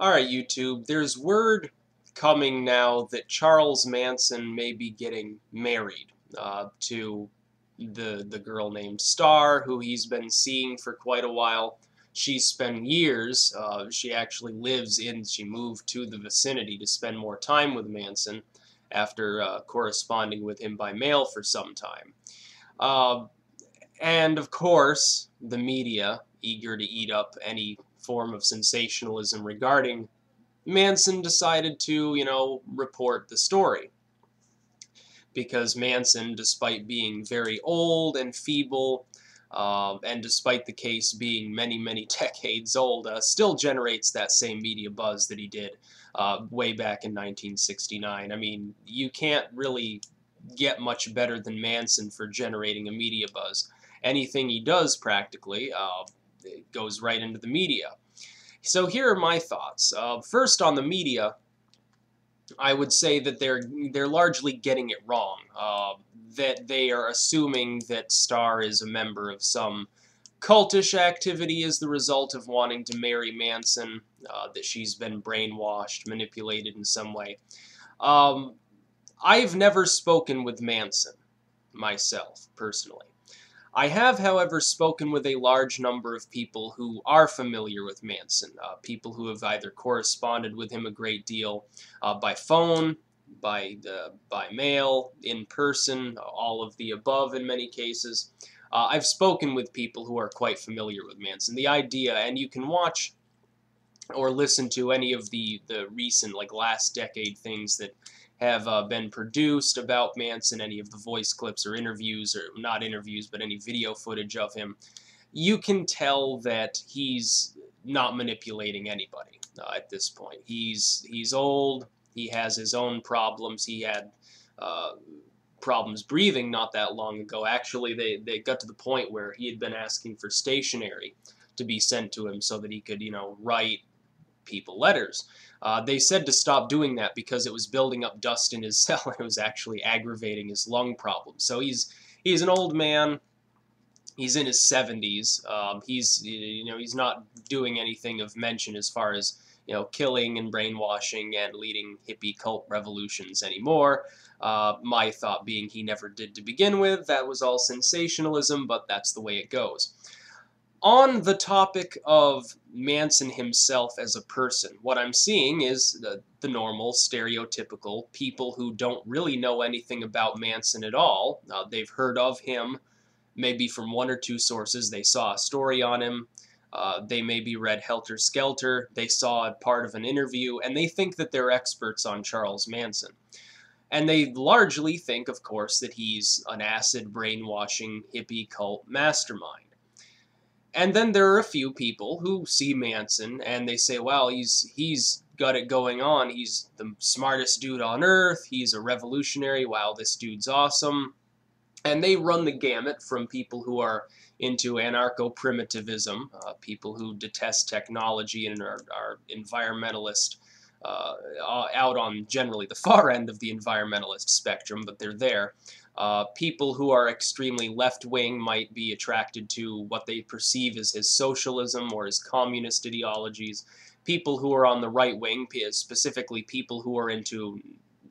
Alright, YouTube, there's word coming now that Charles Manson may be getting married to the girl named Star, who he's been seeing for quite a while. She's spent years, she actually she moved to the vicinity to spend more time with Manson after corresponding with him by mail for some time. Uh, and of course, the media, eager to eat up any form of sensationalism regarding Manson decided to, report the story. Because Manson, despite being very old and feeble, and despite the case being many, many decades old, still generates that same media buzz that he did way back in 1969. I mean, you can't really get much better than Manson for generating a media buzz. Anything he does, practically, it goes right into the media. So here are my thoughts. First, on the media, I would say that they're largely getting it wrong. That they are assuming that Starr is a member of some cultish activity as the result of wanting to marry Manson. That she's been brainwashed, manipulated in some way. Um, I've never spoken with Manson myself personally. I have, however, spoken with a large number of people who are familiar with Manson, people who have either corresponded with him a great deal by phone, by mail, in person, all of the above in many cases. I've spoken with people who are quite familiar with Manson. The idea, and you can watch or listen to any of the recent, like, last decade things that have been produced about Manson, any of the voice clips or interviews, or not interviews, but any video footage of him, you can tell that he's not manipulating anybody at this point. He's old. He has his own problems. He had uh, problems breathing not that long ago. Actually, they got to the point where he had been asking for stationery to be sent to him so that he could, write people letters. They said to stop doing that because it was building up dust in his cell and it was actually aggravating his lung problems. So he's an old man. He's in his 70s. He's not doing anything of mention as far as killing and brainwashing and leading hippie cult revolutions anymore. My thought being he never did to begin with. That was all sensationalism, but that's the way it goes. On the topic of Manson himself as a person, what I'm seeing is the normal, stereotypical people who don't really know anything about Manson at all. They've heard of him maybe from one or two sources. They saw a story on him. They maybe read Helter Skelter. They saw a part of an interview, and they think that they're experts on Charles Manson. And they largely think, of course, that he's an acid brainwashing hippie cult mastermind. And then there are a few people who see Manson and they say, "Well, he's got it going on. He's the smartest dude on earth. He's a revolutionary. Wow, this dude's awesome." And they run the gamut from people who are into anarcho-primitivism, people who detest technology and are environmentalist, out on generally the far end of the environmentalist spectrum, but they're there. People who are extremely left-wing might be attracted to what they perceive as his socialism or his communist ideologies. People who are on the right wing, specifically people who are into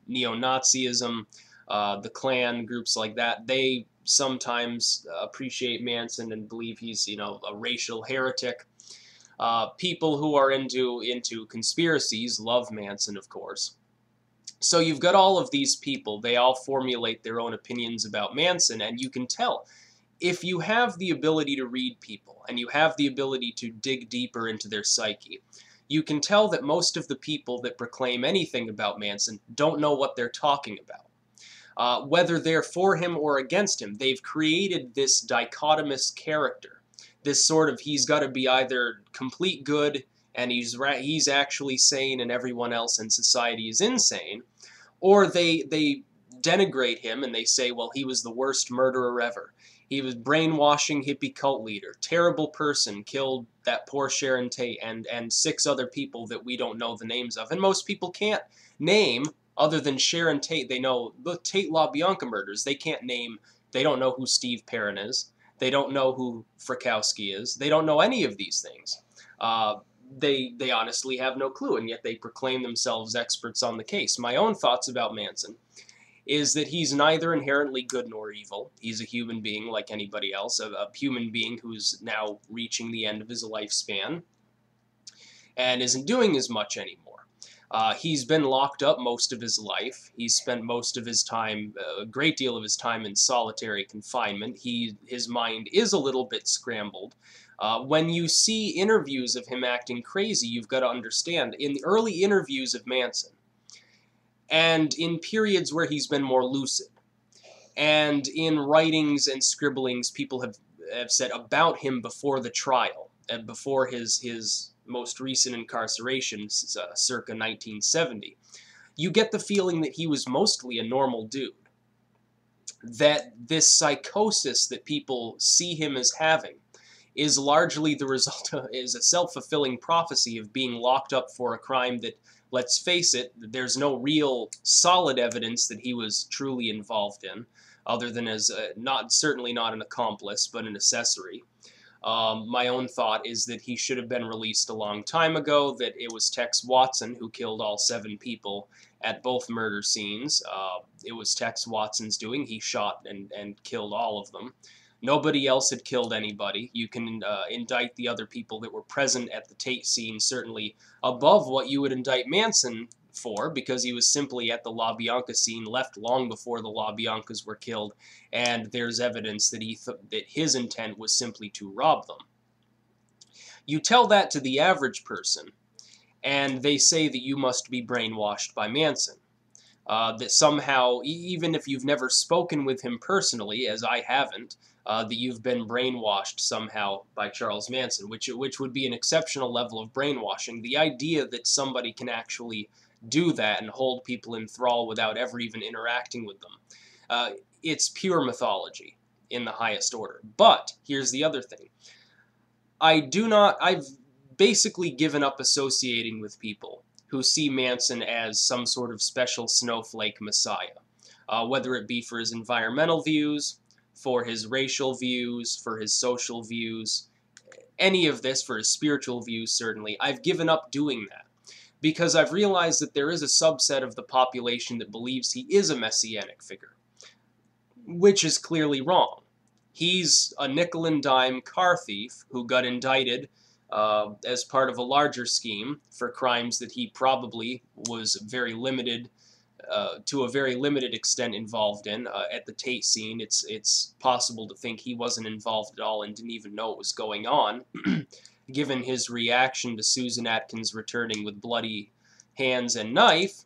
neo-Nazism, the Klan, groups like that, they sometimes appreciate Manson and believe he's, a racial heretic. People who are into conspiracies love Manson, of course. So you've got all of these people. They all formulate their own opinions about Manson, and you can tell if you have the ability to read people and you have the ability to dig deeper into their psyche, you can tell that most of the people that proclaim anything about Manson don't know what they're talking about. Whether they're for him or against him, they've created this dichotomous character. This sort of, he's got to be either complete good and he's actually sane and everyone else in society is insane, or they denigrate him and they say, well, he was the worst murderer ever. He was brainwashing hippie cult leader, terrible person, killed that poor Sharon Tate and six other people that we don't know the names of. And most people can't name, other than Sharon Tate. They know the Tate LaBianca murders. They can't name, they don't know who Steve Perrin is. They don't know who Frykowski is. They don't know any of these things. they honestly have no clue, and yet they proclaim themselves experts on the case. My own thoughts about Manson is that he's neither inherently good nor evil. He's a human being like anybody else, a human being who's now reaching the end of his lifespan and isn't doing as much anymore. He's been locked up most of his life. He's spent most of his time, a great deal of his time, in solitary confinement. His mind is a little bit scrambled. When you see interviews of him acting crazy, you've got to understand, in the early interviews of Manson, and in periods where he's been more lucid, and in writings and scribblings people have said about him before the trial, and before his most recent incarceration, circa 1970, you get the feeling that he was mostly a normal dude. That this psychosis that people see him as having is largely the result of, is a self-fulfilling prophecy of being locked up for a crime that, let's face it, there's no real solid evidence that he was truly involved in, other than as certainly not an accomplice, but an accessory. My own thought is that he should have been released a long time ago, that it was Tex Watson who killed all 7 people at both murder scenes. It was Tex Watson's doing. He shot and killed all of them. Nobody else had killed anybody. You can indict the other people that were present at the Tate scene, certainly above what you would indict Manson for, because he was simply at the La Bianca scene, left long before the La Biancas were killed, and there's evidence that that his intent was simply to rob them. You tell that to the average person, and they say that you must be brainwashed by Manson. That somehow, even if you've never spoken with him personally, as I haven't, that you've been brainwashed somehow by Charles Manson, which would be an exceptional level of brainwashing. The idea that somebody can actually do that and hold people in thrall without ever even interacting with them, it's pure mythology in the highest order. But here's the other thing. I've basically given up associating with people who see Manson as some sort of special snowflake messiah, whether it be for his environmental views, for his racial views, for his social views, any of this, for his spiritual views certainly. I've given up doing that because I've realized that there is a subset of the population that believes he is a messianic figure, which is clearly wrong. He's a nickel and dime car thief who got indicted as part of a larger scheme for crimes that he probably was to a very limited extent involved in. At the Tate scene, it's possible to think he wasn't involved at all and didn't even know what was going on, given his reaction to Susan Atkins returning with bloody hands and knife.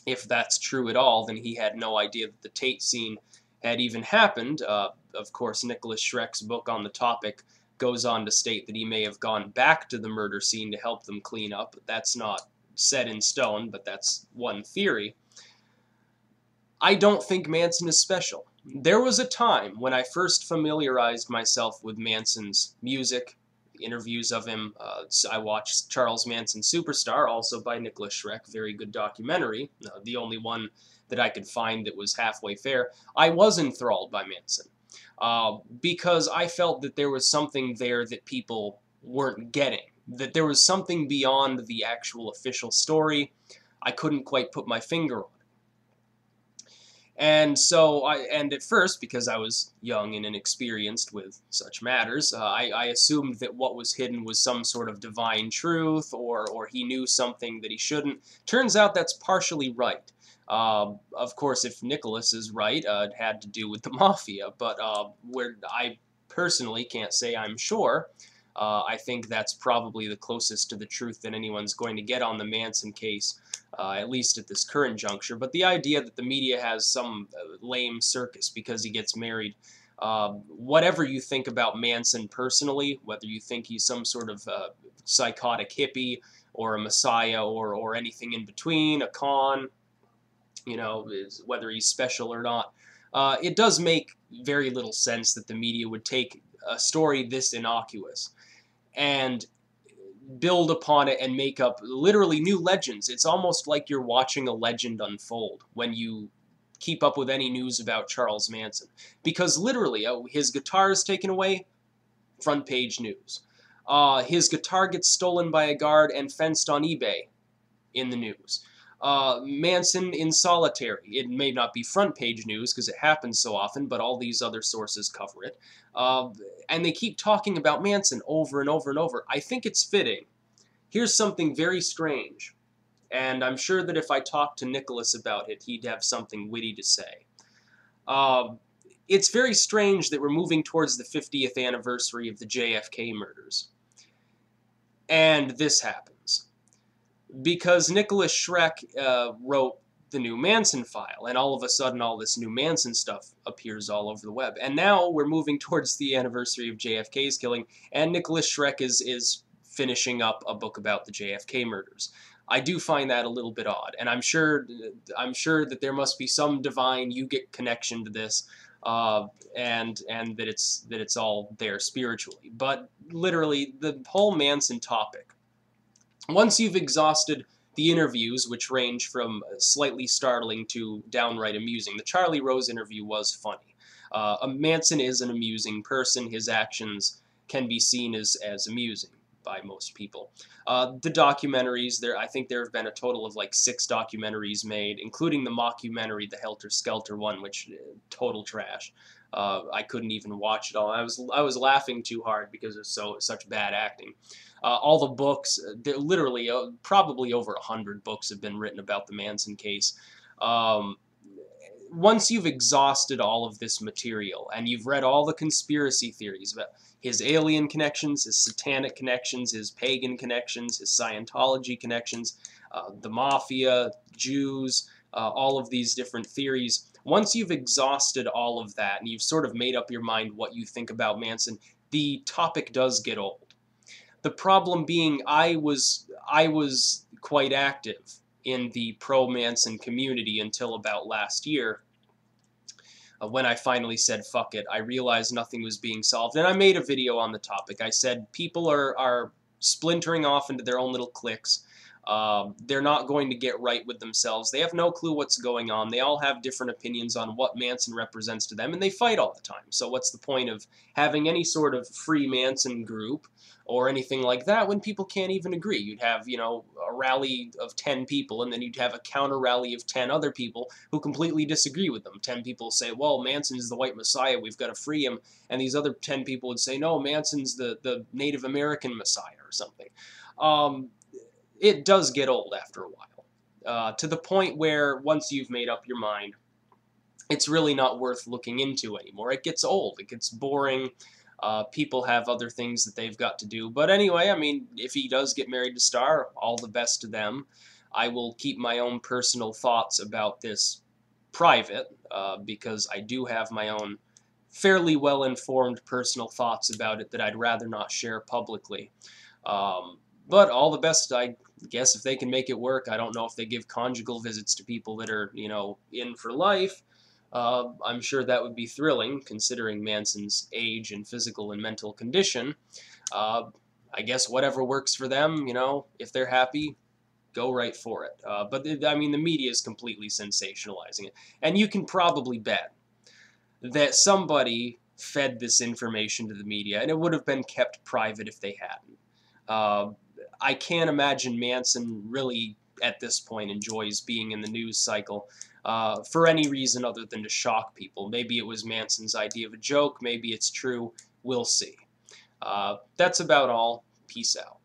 If that's true at all, then he had no idea that the Tate scene had even happened. Of course, Nicholas Schreck's book on the topic goes on to state that he may have gone back to the murder scene to help them clean up. That's not set in stone, but that's one theory. I don't think Manson is special. There was a time when I first familiarized myself with Manson's music, interviews of him. I watched Charles Manson Superstar, also by Nicholas Schreck, very good documentary, the only one that I could find that was halfway fair. I was enthralled by Manson because I felt that there was something there that people weren't getting, that there was something beyond the actual official story. I couldn't quite put my finger on. And so, and at first, because I was young and inexperienced with such matters, I assumed that what was hidden was some sort of divine truth, or he knew something that he shouldn't. Turns out that's partially right. Of course, if Nicholas is right, it had to do with the mafia, but where I personally can't say I'm sure. I think that's probably the closest to the truth that anyone's going to get on the Manson case, at least at this current juncture. But the idea that the media has some lame circus because he gets married, whatever you think about Manson personally, whether you think he's some sort of psychotic hippie or a messiah or anything in between, a con, whether he's special or not, it does make very little sense that the media would take a story this innocuous and build upon it and make up literally new legends. It's almost like you're watching a legend unfold when you keep up with any news about Charles Manson. Because literally, his guitar is taken away, front page news. His guitar gets stolen by a guard and fenced on eBay in the news. Manson in solitary. It may not be front page news because it happens so often, but all these other sources cover it. Uh, and they keep talking about Manson over and over and over. I think it's fitting. Here's something very strange, and I'm sure that if I talked to Nicholas about it, he'd have something witty to say. Uh, it's very strange that we're moving towards the 50th anniversary of the JFK murders. And this happens. Because Nicholas Schreck wrote the new Manson file, and all of a sudden all this new Manson stuff appears all over the web. And now we're moving towards the anniversary of JFK's killing, and Nicholas Schreck is finishing up a book about the JFK murders. I do find that a little bit odd, and I'm sure that there must be some divine you-get connection to this, and that it's all there spiritually. But literally, the whole Manson topic, once you've exhausted the interviews, which range from slightly startling to downright amusing. The Charlie Rose interview was funny. Manson is an amusing person. His actions can be seen as amusing by most people. The documentaries, I think there have been a total of like 6 documentaries made, including the mockumentary, the Helter Skelter one, which total trash. I couldn't even watch it all. I was laughing too hard because it's such bad acting. All the books, literally probably over 100 books have been written about the Manson case. Once you've exhausted all of this material and you've read all the conspiracy theories about his alien connections, his satanic connections, his pagan connections, his Scientology connections, the mafia, Jews, all of these different theories, once you've exhausted all of that and you've sort of made up your mind what you think about Manson, the topic does get old. The problem being, I was quite active in the pro-Manson community until about last year, when I finally said fuck it. I realized nothing was being solved, and I made a video on the topic. I said people are splintering off into their own little cliques. They're not going to get right with themselves. They have no clue what's going on. They all have different opinions on what Manson represents to them, and they fight all the time. So what's the point of having any sort of free Manson group or anything like that when people can't even agree? You'd have, a rally of 10 people, and then you'd have a counter rally of 10 other people who completely disagree with them. 10 people say, well, Manson's the white messiah, we've got to free him. And these other 10 people would say, no, Manson's the Native American messiah or something. It does get old after a while, to the point where once you've made up your mind, it's really not worth looking into anymore. It gets old. It gets boring. People have other things that they've got to do. But anyway, I mean, if he does get married to Star, all the best to them. I will keep my own personal thoughts about this private, because I do have my own fairly well-informed personal thoughts about it that I'd rather not share publicly. But all the best, I guess, if they can make it work. I don't know if they give conjugal visits to people that are, in for life. I'm sure that would be thrilling, considering Manson's age and physical and mental condition. I guess whatever works for them, if they're happy, go right for it. But, I mean, the media is completely sensationalizing it. And you can probably bet that somebody fed this information to the media, and it would have been kept private if they hadn't. I can't imagine Manson really, at this point, enjoys being in the news cycle for any reason other than to shock people. Maybe it was Manson's idea of a joke. Maybe it's true. We'll see. That's about all. Peace out.